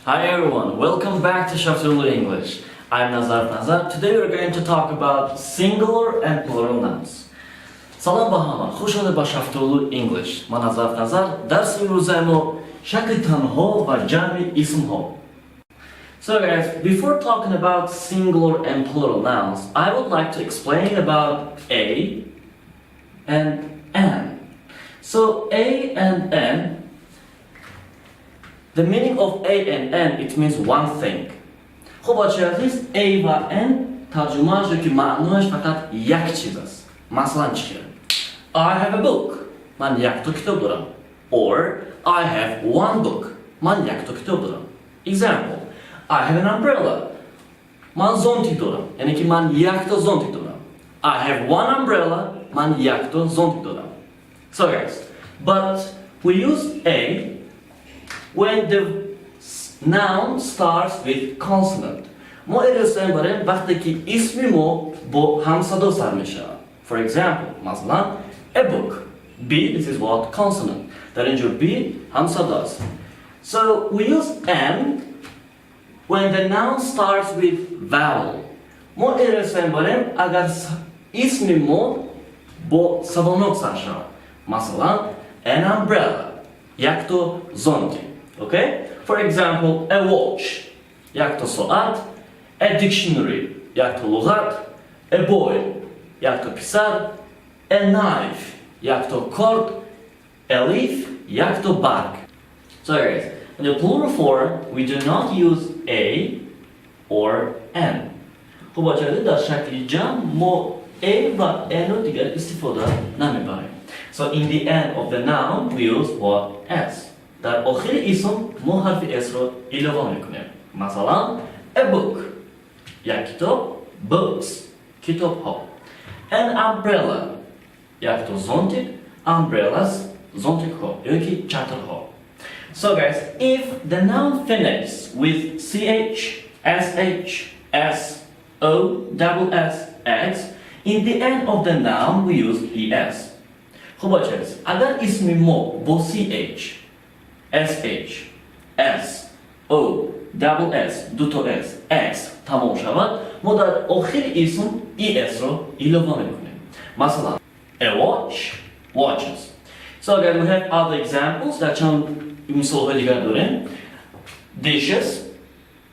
Hi everyone, welcome back to Shaftoulu English. I'm Nazar. Today we're going to talk about singular and plural nouns. Салом ба ҳама, хуш омадед ба Shaftoulu English. Ман Назар. Дарси имрӯзаи мо шакли танҳо ва ҷамъи исмҳо. So guys, before talking about singular and plural nouns, I would like to explain about a and an. So a and an, the meaning of a and n, it means one thing. خب بچه عزیز a و n ترجمهش رو که معنیش فقط یک چیز است. مثلا چیه؟ I have a book. من یک تا کتاب دارم. Or I have one book. من یک تا کتاب دارم. Example. I have an umbrella. من زونتی دارم. یعنی که من یک تا زونتی دارم. I have one umbrella. من یک تا زونتی دارم. So guys, but we use a when the noun starts with consonant. ما استفاده بریم وقتی که اسم ما با همصدا سر میشه. For example, مثلا a book. B, this is what? Consonant. در اینجا B همصدا است. So we use an when the noun starts with vowel. ما استفاده بریم اگر اسم ما با صدانок سر شود. مثلا an umbrella. یک تا زونتی. Okay? For example, a watch. یک تا ساعت. A dictionary. یک تا لغت. A boy. یک تا پسر. A knife. یک تا کارد. A leaf. یک تا برگ. So guys, in the plural form, we do not use a or an. خب بچه‌ها در شکل جمع ما a و n رو دیگر استفاده نمیبریم. So in the end of the noun, we use what? S. در آخر اسم ما حرف S رو اضافه میکنیم. مثلا a book. یک کتاب. Books. کتاب ها. An umbrella. یک تا زونتیک. Umbrellas. زونتیک ها. یعنی که چتر ها. So guys, if the noun finishes with ch, sh, s, o, double s, x, in the end of the noun we use es. خب بچه‌ها اگر اسم ما با ch, sh, s, o, double s, دو تا s, x تمام شود ما در آخر اسم es رو اضافه میکنیم. مثلا a watch, watches. So again we have other examples در چند مثال های دیگر داریم. dishes,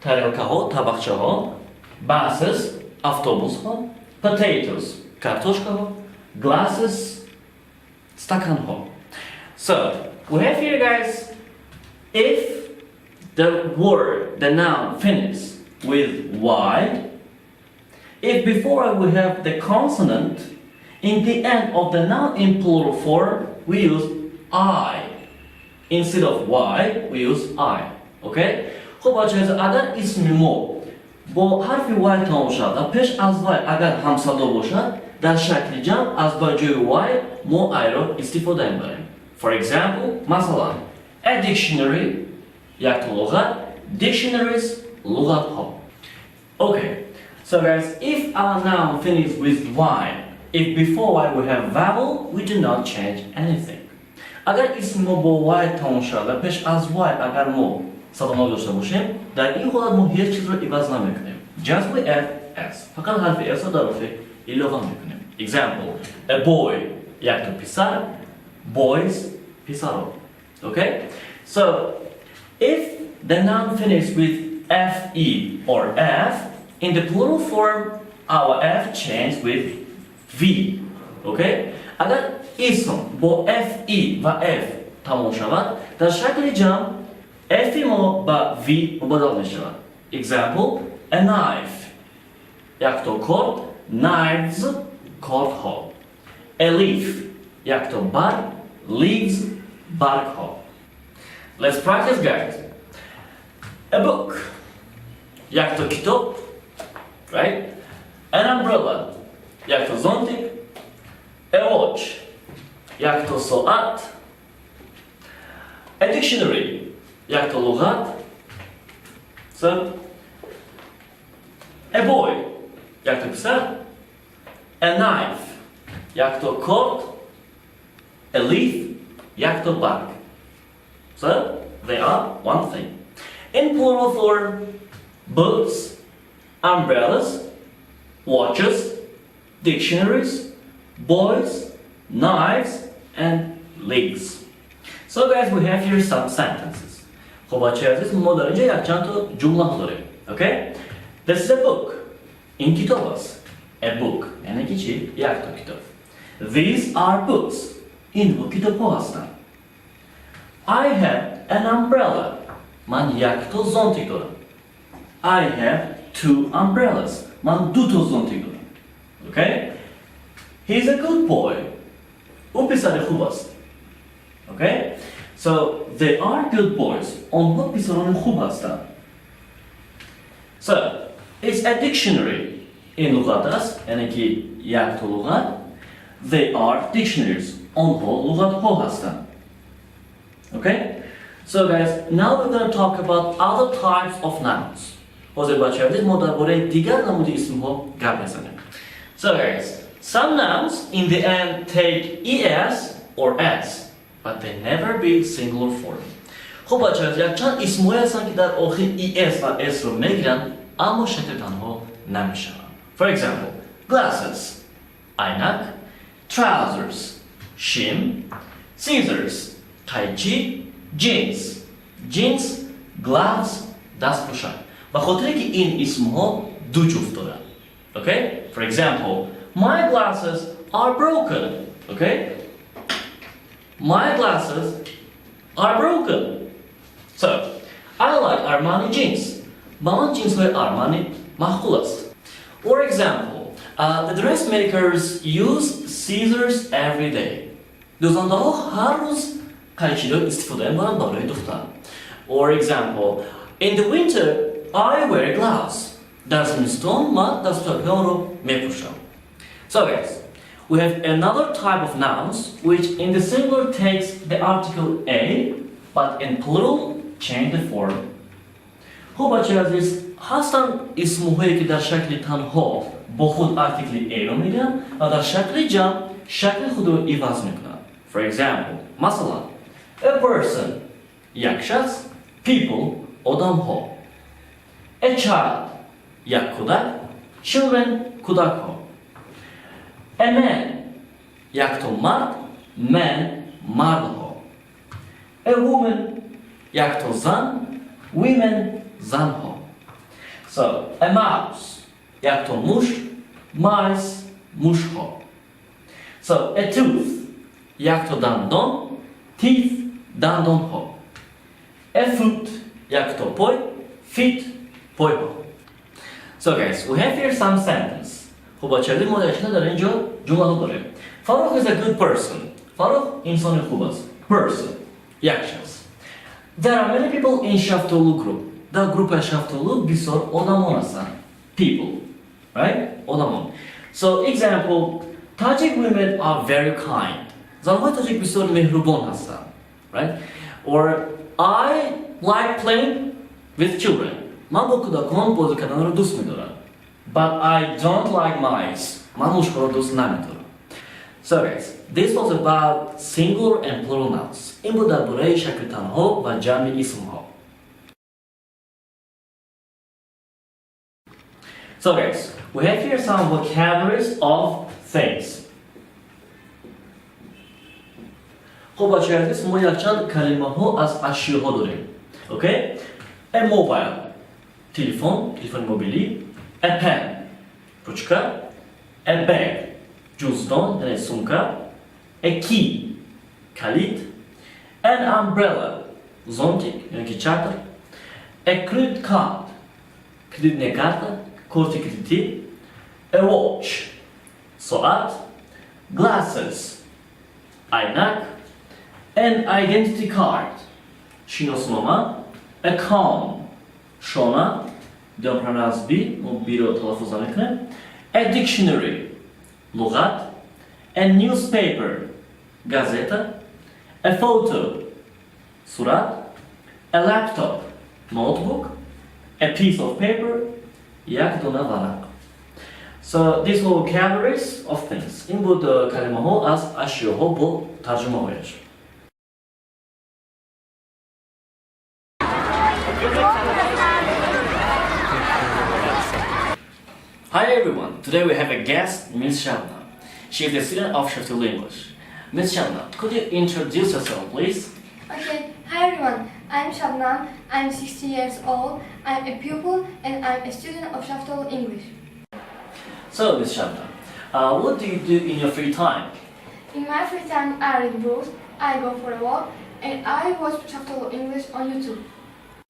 ترelka ها, طبقچه ها. buses, اتوبوس ها. potatoes, کارتوشکا ها. glasses, стакан ها. So we have here guys, if the word, the noun finishes with y, if before we have the consonant, in the end of the noun in plural form we use I. Instead of y, we use I. Okay? خب بچه‌ها اگر اسم ما با حرف y تمام شود پیش از y اگر همصدا باشد در شکل جمع از با جای y ما I را استفاده می‌بریم. For example, مثلا a dictionary یک تا لغت. Dictionaries لغت ها. Okay. So guys, if our noun finishes with y, if before y we have vowel, we do not change anything. اگر اسم ما با y تمام شود و پیش از y اگر ما صدانок داشته باشیم در این حالت ما هیچ چیز رو عوض نمیکنیم. Just we add s. فقط حرف s رو در آخر اضافه میکنیم. Example, a boy یک تا پسر. Boys پسرها. Okay? So if the noun finishes with fe or f, in the plural form our f changes with v. Okay? اگر اسم با fe و f تمام شود در شکل جمع f ما با v مبادل می شود. Example, a knife یک تا کارد. knives کارد ها. a leaf یک تا برگ. leaves برگ ها. Let's practice guys. A book یک تا کتاب. Right? An umbrella یک تا زونتیک. A watch یک تا ساعت. A dictionary یک تا لغت. So a boy یک تا پسر. A knife یک تا کارد. A leaf یک تا برگ. So they are one thing. In plural form, books, umbrellas, watches, dictionaries, boys, knives, and leagues. So guys, we have here some sentences. خب بچه عزیز ما در اینجا یک چند تا جمله ها داریم. Okay? This is a book. این کتاب است. A book. یعنی که چی؟ یک تا کتاب. These are books. این دو کتاب ها هستند. I have an umbrella. من یک تا زانتیک دارم. I have two umbrellas. من دو تا زانتیک دارم. Okay? He's a good boy. او پسر خوب است. Okay? So they are good boys. آنها پسران خوب هستند. So it's a dictionary. این لغت است. یعنی که یک تا لغت. They are dictionaries. آنها لغت ها هستند. Okay? So guys, now we're going to talk about other types of nouns. حاضر بچه عزیز ما درباره دیگر نمود اسم ها گپ میزنیم. So guys, some nouns in the end take es or s, but they never be singular form. خب بچه عزیز یک چند اسم های هستن که در آخر es و s رو میگیرن اما شکل تنها نمیشن. For example, glasses, عینک, trousers, شیم, scissors, قیچی, jeans, gloves, دستپوشان. و خاطره که این اسم ها دو جفت دارن. Okay? For example, my glasses are broken. Okay? My glasses are broken. So, I like Armani jeans. با من جینس های آرمانی مخول است. For example, the dressmakers use scissors every day. دوزنده ها هر روز قیچی رو استفاده می‌کنن برای دوختن. For example, in the winter, I wear gloves. در زمستان من دستکش رو می‌پوشم. So guys, we have another type of nouns which in the singular takes the article a, but in plural change the form. خب بچه عزیز هستن اسمهایی که در شکل تنها با خود article a رو میگن و در شکل جمع شکل خود رو عوض میکنن. For example, مثلا a person یک شخص, people آدم ها, a child یک کودک, children کودک ها, a man یک تا مرد, men مرد ها, a woman یک تا زن, women زن ها. So a mouse یک تا موش, mice موش ها. So a tooth یک تا دندان, teeth دندان ها. A foot یک تا پای, feet پای ها. So guys, we have here some sentence. خب بچه‌ها ما در اینجا جمله ها داریم. فاروق is a good person. فاروق انسان خوب است. Person یک شخص. There are many people in Shaftolu group. در گروپ شفتولو بسیار آدمان هستند. People, right? آدمان. So example, Tajik women are very kind. زنهای تاجیک بسیار مهربان هستند. Right? Or I like playing with children. من با کودکان بازی کردن رو دوست می‌دارم. But I don't like mice. من مشکل رو دوست نمی‌دارم. So guys, this was about singular and plural nouns. این بود درباره شکل تنها و جمع اسم‌ها. So guys, we have here some vocabularies of things. خب بچه عزیز ما یک چند کلمه ها از اشیاء ها داریم. Okay? A mobile, تلفن موبیلی. A pen, رچکه. A bag, جزدان یعنی سمکه. A key, کلید. An umbrella, زانتیک یعنی که چتر. A credit card, کریدیت کارت. کارت کریدیتی. A watch, ساعت. Glasses, عینک. An identity card, شناسنامه. A comb, شانه. دامپران از بی رو تلفظ نکنه. A dictionary, لغت. A newspaper, گازeta. A photo, صورت. A laptop, notebook. A piece of paper, یک دونه ورق. So these were vocabularies of things. این بود کلمه ها از اشیاء ها با ترجمه هایش. Hi everyone, today we have a guest, Miss Shabnam. She is a student of Shakli English. Miss Shabnam, could you introduce yourself please? Okay, hi everyone, I'm Shabnam, I'm 60 years old, I'm a pupil and I'm a student of Shakli English. So Miss Shabnam, what do you do in your free time? In my free time, I read books, I go for a walk, and I watch Shakli English on YouTube.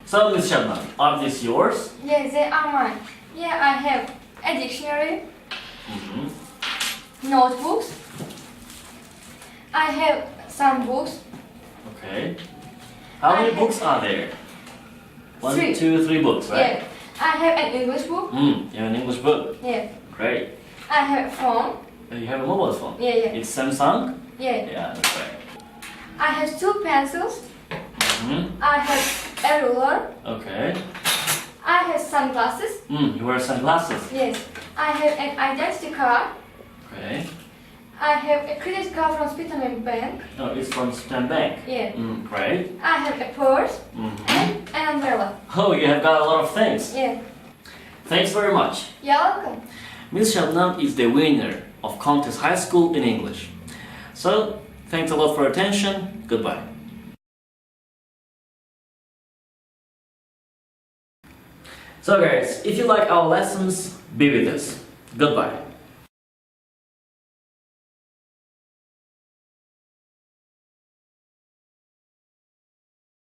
So Miss Shabnam, are these yours? Yes, they are mine. Here I have a dictionary, notebooks, I have some books. Okay. How many books are there? One, Three. 2, 3 books, right? Yeah. I have an English book. You have an English book? Yeah. Great. I have a phone. You have a mobile phone? Yeah, yeah. It's Samsung? Yeah. Yeah, that's right. I have 2 pencils. I have a ruler. Okay. I have sunglasses. You wear sunglasses? Yes. I have an identity card. Okay. I have a credit card from Spitaman Bank. Oh, it's from Stan Bank? Yeah. Great. I have a purse and an umbrella. Oh, you have got a lot of things. Yeah. Thanks very much. You're welcome. Miss Shabnam is the winner of Contest High School in English. So, thanks a lot for your attention. Goodbye. So guys, if you like our lessons, be with us. Goodbye.